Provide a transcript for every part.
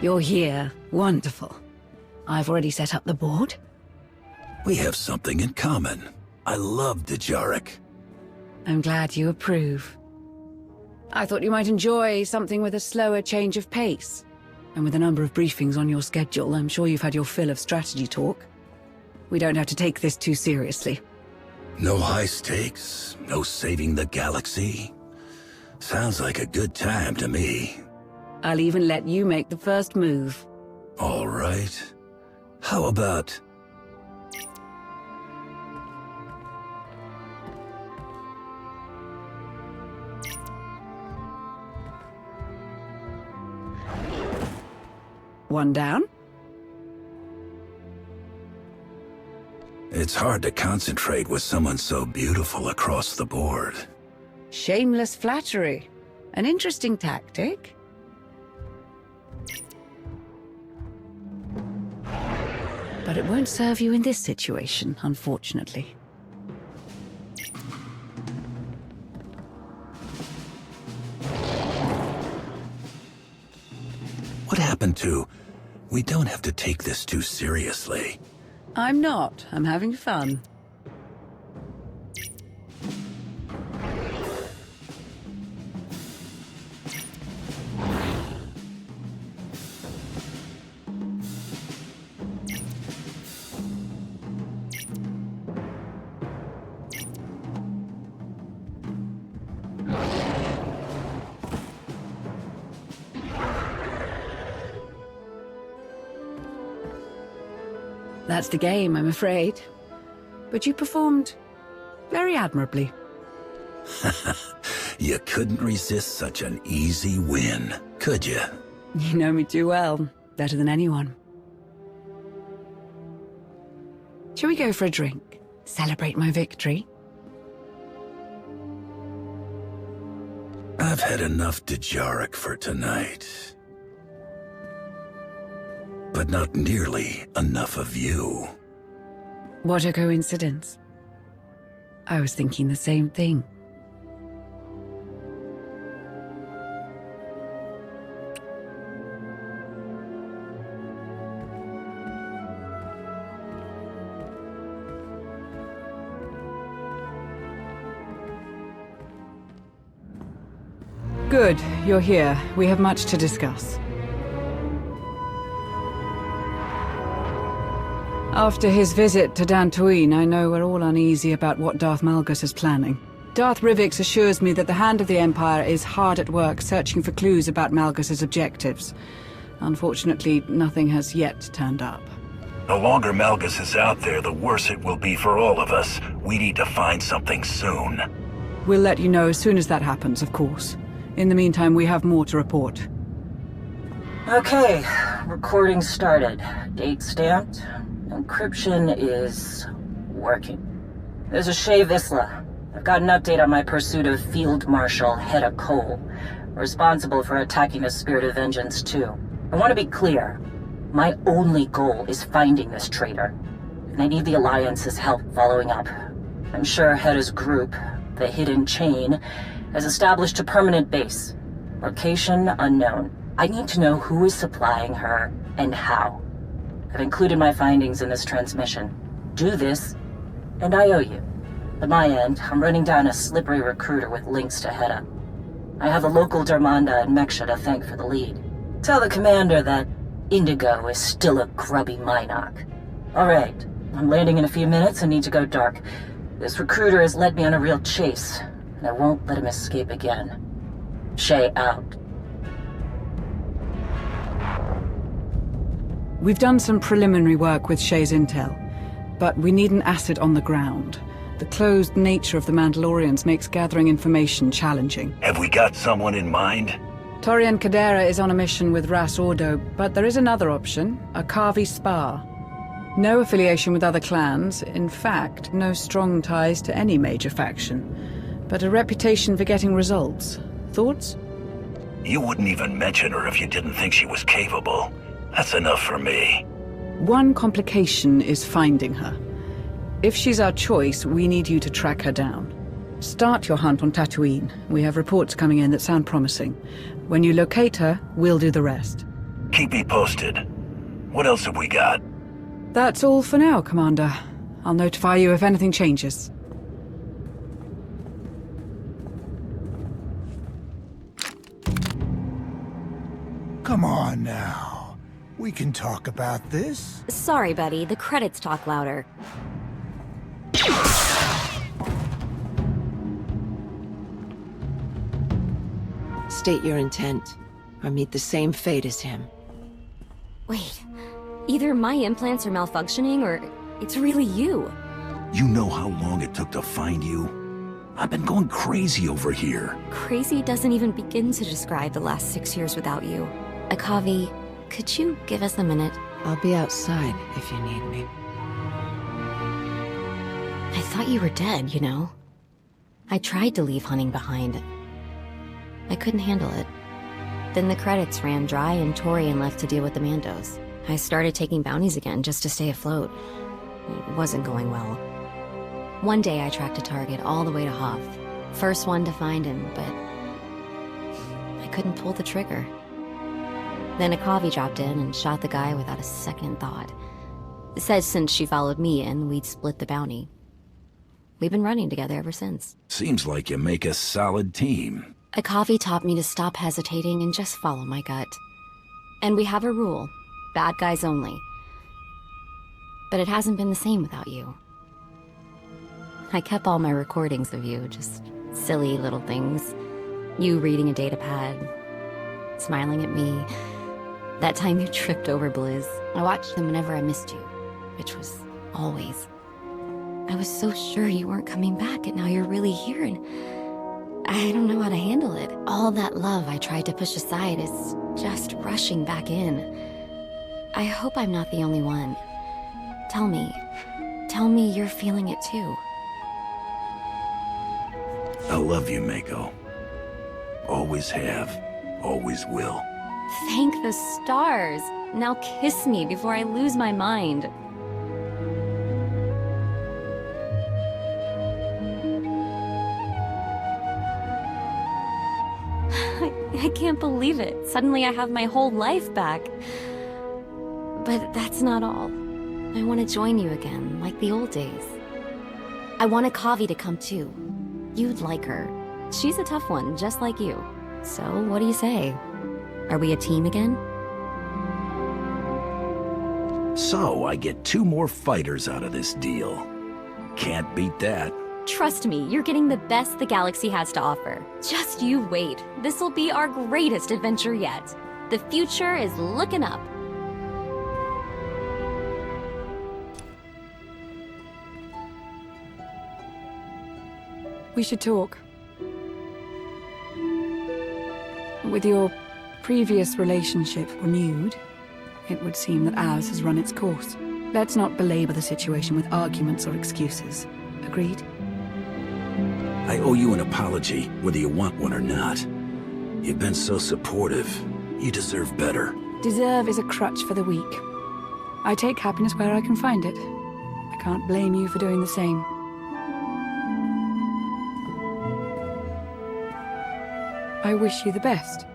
You're here. Wonderful. I've already set up the board. We have something in common. I love Dejarik. I'm glad you approve. I thought you might enjoy something with a slower change of pace. And with a number of briefings on your schedule, I'm sure you've had your fill of strategy talk. We don't have to take this too seriously. No high stakes, no saving the galaxy. Sounds like a good time to me. I'll even let you make the first move. All right. How about... One down. It's hard to concentrate with someone so beautiful across the board. Shameless flattery. An interesting tactic. But it won't serve you in this situation, unfortunately. What happened to... We don't have to take this too seriously. I'm not. I'm having fun. That's the game, I'm afraid. But you performed very admirably. You couldn't resist such an easy win, could you? You know me too well. Better than anyone. Shall we go for a drink? Celebrate my victory? I've had enough Dejarik for tonight. But not nearly enough of you. What a coincidence. I was thinking the same thing. Good, you're here. We have much to discuss. After his visit to Dantooine, I know we're all uneasy about what Darth Malgus is planning. Darth Rivix assures me that the Hand of the Empire is hard at work searching for clues about Malgus's objectives. Unfortunately, nothing has yet turned up. The longer Malgus is out there, the worse it will be for all of us. We need to find something soon. We'll let you know as soon as that happens, of course. In the meantime, we have more to report. Okay, recording started. Date stamped. Encryption is working. This is Shay Visla. I've got an update on my pursuit of Field Marshal Hedda Cole, responsible for attacking the Spirit of Vengeance too. I want to be clear. My only goal is finding this traitor, and I need the Alliance's help following up. I'm sure Hedda's group, the Hidden Chain, has established a permanent base. Location unknown. I need to know who is supplying her and how. I've included my findings in this transmission. Do this, and I owe you. At my end, I'm running down a slippery recruiter with links to Hedda. I have the local Dermanda and Meksha to thank for the lead. Tell the commander that Indigo is still a grubby Minoc. Alright, I'm landing in a few minutes and need to go dark. This recruiter has led me on a real chase, and I won't let him escape again. Shay out. We've done some preliminary work with Shay's intel, but we need an asset on the ground. The closed nature of the Mandalorians makes gathering information challenging. Have we got someone in mind? Torian Kadera is on a mission with Ras Ordo, but there is another option, a Kavi Spar. No affiliation with other clans, in fact, no strong ties to any major faction, but a reputation for getting results. Thoughts? You wouldn't even mention her if you didn't think she was capable. That's enough for me. One complication is finding her. If she's our choice, we need you to track her down. Start your hunt on Tatooine. We have reports coming in that sound promising. When you locate her, we'll do the rest. Keep me posted. What else have we got? That's all for now, Commander. I'll notify you if anything changes. Come on now. We can talk about this. Sorry, buddy. The credits talk louder. State your intent, or meet the same fate as him. Wait. Either my implants are malfunctioning, or it's really you. You know how long it took to find you? I've been going crazy over here. Crazy doesn't even begin to describe the last 6 years without you. Akavi, could you give us a minute? I'll be outside if you need me. I thought you were dead, you know? I tried to leave hunting behind. I couldn't handle it. Then the credits ran dry and Torian left to deal with the Mandos. I started taking bounties again just to stay afloat. It wasn't going well. One day I tracked a target all the way to Hoth. First one to find him, but I couldn't pull the trigger. Then Akavi dropped in and shot the guy without a second thought. Said since she followed me in, we'd split the bounty. We've been running together ever since. Seems like you make a solid team. Akavi taught me to stop hesitating and just follow my gut. And we have a rule, bad guys only. But it hasn't been the same without you. I kept all my recordings of you, just silly little things. You reading a datapad, smiling at me. That time you tripped over Blizz. I watched them whenever I missed you, which was always. I was so sure you weren't coming back, and now you're really here, and I don't know how to handle it. All that love I tried to push aside is just rushing back in. I hope I'm not the only one. Tell me you're feeling it too. I love you, Mako. Always have, always will. Thank the stars. Now kiss me before I lose my mind. I can't believe it. Suddenly I have my whole life back. But that's not all. I want to join you again, like the old days. I want Akavi to come too. You'd like her. She's a tough one, just like you. So, what do you say? Are we a team again? So, I get 2 more fighters out of this deal. Can't beat that. Trust me, you're getting the best the galaxy has to offer. Just you wait. This'll be our greatest adventure yet. The future is looking up. We should talk. With your previous relationship renewed, it would seem that ours has run its course. Let's not belabor the situation with arguments or excuses. Agreed? I owe you an apology, whether you want one or not. You've been so supportive. You deserve better. Deserve is a crutch for the weak. I take happiness where I can find it. I can't blame you for doing the same. I wish you the best.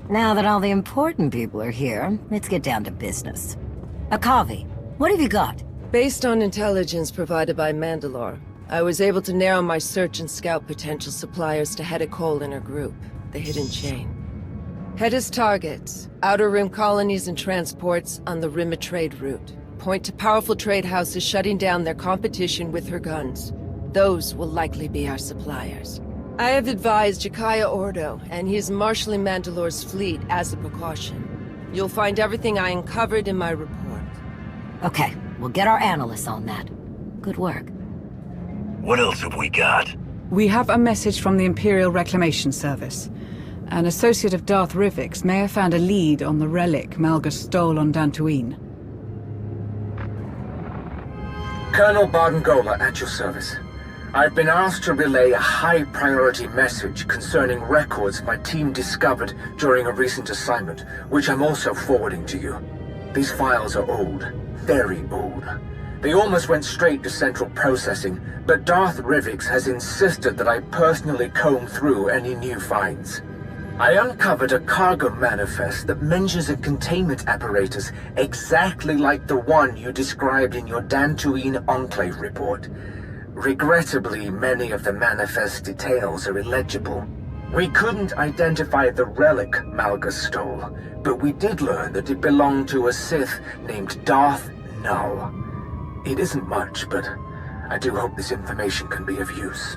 Now that all the important people are here, let's get down to business. Akavi, what have you got? Based on intelligence provided by Mandalore, I was able to narrow my search and scout potential suppliers to Hedda Cole and her group, the Hidden Chain. Hedda's targets, Outer Rim colonies and transports on the Rim of Trade route, point to powerful trade houses shutting down their competition with her guns. Those will likely be our suppliers. I have advised Jakaya Ordo, and he is marshalling Mandalore's fleet as a precaution. You'll find everything I uncovered in my report. Okay, we'll get our analysts on that. Good work. What else have we got? We have a message from the Imperial Reclamation Service. An associate of Darth Rivik's may have found a lead on the relic Malgus stole on Dantooine. Colonel Bardengola at your service. I've been asked to relay a high-priority message concerning records my team discovered during a recent assignment, which I'm also forwarding to you. These files are old, very old. They almost went straight to central processing, but Darth Rivix has insisted that I personally comb through any new finds. I uncovered a cargo manifest that mentions a containment apparatus exactly like the one you described in your Dantooine Enclave report. Regrettably, many of the manifest details are illegible. We couldn't identify the relic Malgus stole, but we did learn that it belonged to a Sith named Darth Null. It isn't much, but I do hope this information can be of use.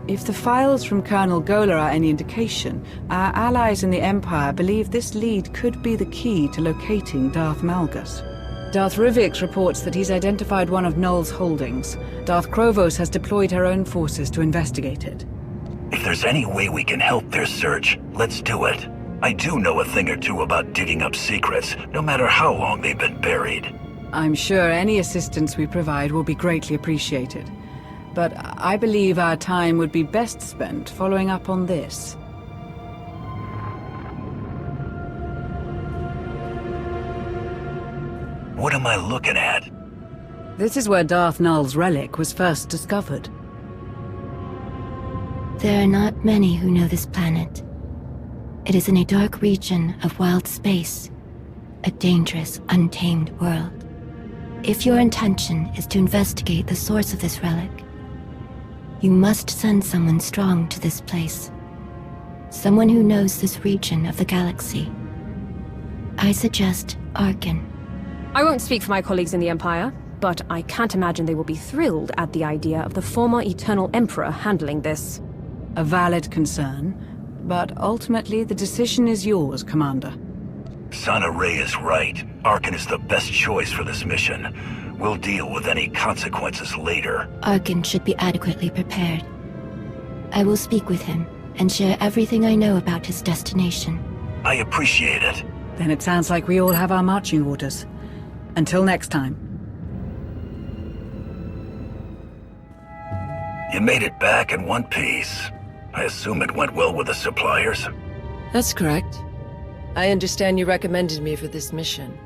If the files from Colonel Gola are any indication, our allies in the Empire believe this lead could be the key to locating Darth Malgus. Darth Rivix reports that he's identified one of Null's holdings. Darth Krovos has deployed her own forces to investigate it. If there's any way we can help their search, let's do it. I do know a thing or two about digging up secrets, no matter how long they've been buried. I'm sure any assistance we provide will be greatly appreciated. But I believe our time would be best spent following up on this. What am I looking at? This is where Darth Null's relic was first discovered. There are not many who know this planet. It is in a dark region of wild space, a dangerous, untamed world. If your intention is to investigate the source of this relic, you must send someone strong to this place. Someone who knows this region of the galaxy. I suggest Arkin. I won't speak for my colleagues in the Empire, but I can't imagine they will be thrilled at the idea of the former Eternal Emperor handling this. A valid concern, but ultimately the decision is yours, Commander. Sana Ray is right. Arkin is the best choice for this mission. We'll deal with any consequences later. Arkin should be adequately prepared. I will speak with him and share everything I know about his destination. I appreciate it. Then it sounds like we all have our marching orders. Until next time. You made it back in one piece. I assume it went well with the suppliers? That's correct. I understand you recommended me for this mission.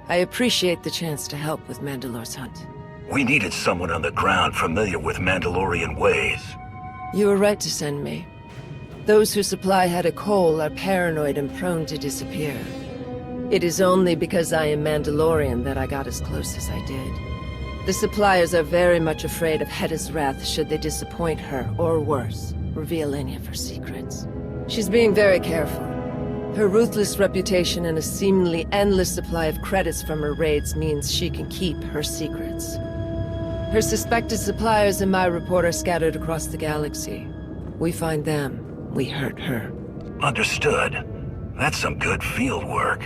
I appreciate the chance to help with Mandalore's hunt. We needed someone on the ground familiar with Mandalorian ways. You were right to send me. Those who supply Heta Cole are paranoid and prone to disappear. It is only because I am Mandalorian that I got as close as I did. The suppliers are very much afraid of Heta's wrath should they disappoint her, or worse, reveal any of her secrets. She's being very careful. Her ruthless reputation and a seemingly endless supply of credits from her raids means she can keep her secrets. Her suspected suppliers in my report are scattered across the galaxy. We find them, we hurt her. Understood. That's some good field work.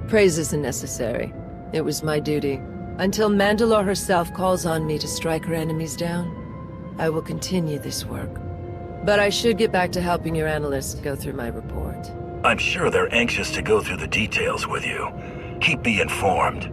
Praise isn't necessary. It was my duty. Until Mandalore herself calls on me to strike her enemies down, I will continue this work. But I should get back to helping your analysts go through my report. I'm sure they're anxious to go through the details with you. Keep me informed.